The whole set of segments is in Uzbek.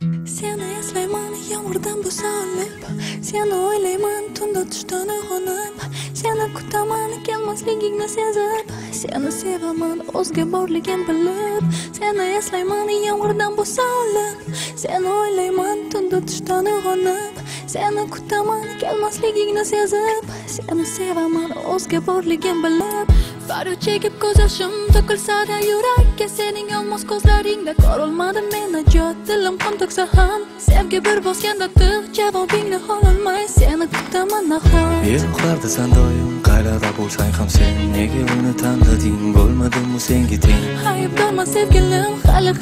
Seni eslayman yomg'irdan bo'solib, seni o'ylayman tunda tushdan uyg'onib, seni kutaman kelmasligingni sezib, seni sevaman o'zga borligin bilib, seni eslayman yomg'irdan bo'solib, seni o'ylayman tunda tushdan uyg'onib, seni kutaman kelmasligingni sezib, seni sevaman o'zga borligin bilib. Faryod chekib ko'z yoshim to'kilsa-da yurakka, sening olmos ko'zlaringda ko'rolmadim men najot. Dilim qon to'ksa ham sevgi bir bosganda tig' javobingni ololmay seni kutaman nahot. Yo'qlarda san doim qayerda bo'lsang ham sen nega uni tanlading, bo'lmadimmi senga teng? Aybdorman sevgilim,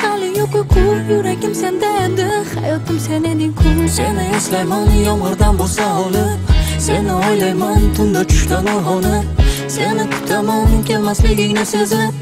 hali yo'q-ku, yuragim senda edi, hayotim sen eding-ku. Seni eslayman yomg'irdan bo'lsa olib, seni o'ylayman tunda tushdan uyg'onib, seni kutaman kelmasligingni sezib,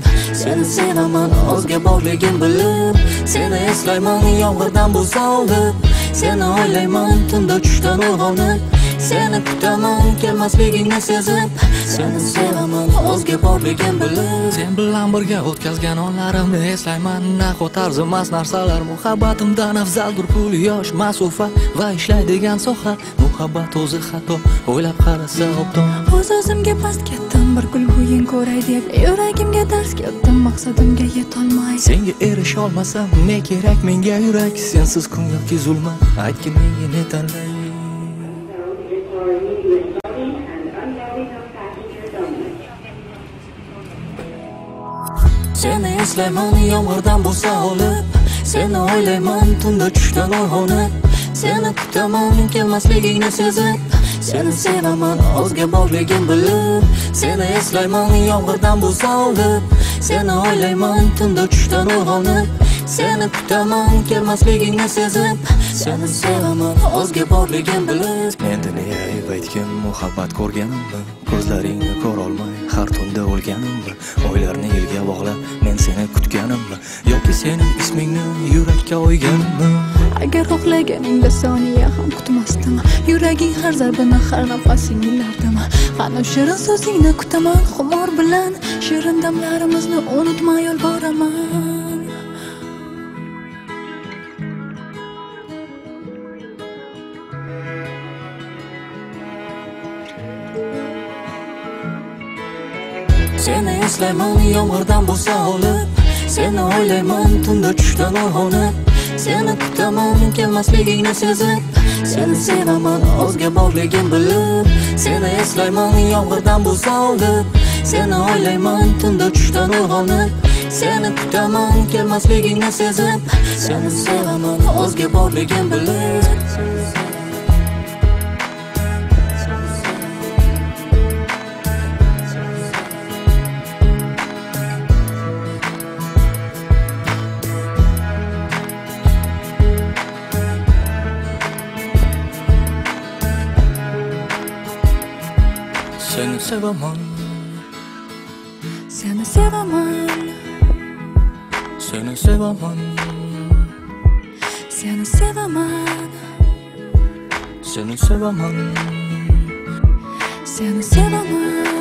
seni sevaman o'zga borligin bilib, seni eslayman yomg'irdan bo'lsa olib, seni o'ylayman tunda tushdan uyg'onib, seni kutaman kelmasligingni sezib, seni sevaman o'zga borligin bilib. Sen bilan birga o'tkazgan onlarimni eslayman, nahot arzimas narsalar muhabbatimdan afzaldir. Pul, yosh, masofa va ishlaydigan soha, muhabbat o'zi xato, o'ylab qarasa obdon. O'z-o'zimga past ketdim, bir gul bo'yin ko'ray deb, yuragimga dars ketdim, maqsadimga yetolmay. Senga erisha olmasam ne kerak menga yurak, sensiz kun yoki zulmat, aytgin menga ne tanlay. Seni eslayman yomg'irdan bo'lsa olib, seni o'ylayman tunda tushdan uyg'onib, seni kutaman kelmasligingni sezib, seni sevaman o'zga borligin bilib, seni eslayman yomg'irdan bo'lsa olib, seni o'ylayman tunda tushdan uyg'onib, seni kutaman kelmasligingni sezib, seni sevaman o'zga borligin bilib. Menda ne ayb aytgin, muhabbat ko'rganimmi, ko'zlaringni ko'rolmay har tunda o'lganimmi, o'ylarni elga bog'lab men seni kutganimmi, yoki sening ismingni yurakka o'yganimmi? Agar xohlaganingda soniya ham kutmasdim, yuraging har zarbini, har nafasingni tinglardim. Qani shirin so'zingni kutaman xumor bilan, shirin damlarimizni unutmay yolboraman. Seni eslayman yomg'irdan bo'lsa olib, seni o'ylayman tunda tushdan uyg'onib, seni kutaman kelmasligingni sezib, seni sevaman o'zga borligin bilib, seni eslayman yomg'irdan bo'lsa olib, seni o'ylayman tunda tushdan uyg'onib, seni kutaman kelmasligingni sezib, seni sevaman o'zga borligin bilib. Seni sevaman, seni sevaman, seni sevaman, seni sevaman, seni sevaman, seni sevaman.